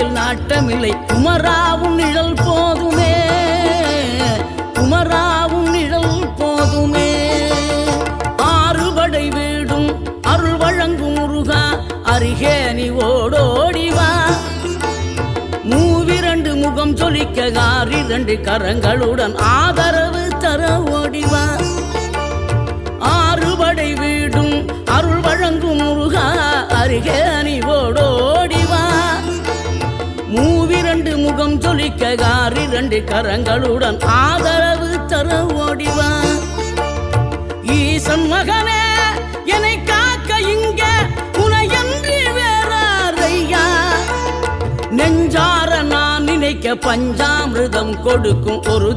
ஆட்சியில் நாட்டமில்லை. குமராவும் நிழல் போதுமே, குமராவும் நிழல் போதுமே. ஆறுபடை வீடும் அருள் வழங்கும் முருகா, அருகே நீ ஓடோடிவா. மூவிரண்டு முகம் சொலிக்க ஆறிரண்டு கரங்களுடன் ஆதரவு தர ஓடிவா. ஆறுபடை வீடும் அருள் வழங்கும் முருகா, அருகே நீ ஓடோடிவா. மூவிரண்டு முகம் சொலிக்க ஆறிரண்டு கரங்களுடன் ஆதரவு தர ஓடிவா. ஈசன் மகனே என்னை காக்க இங்க உனையன்றி வேறாரையா. நெஞ்சார நான் நினைக்க பஞ்சாமிர்தம் கொடுக்கும் ஒரு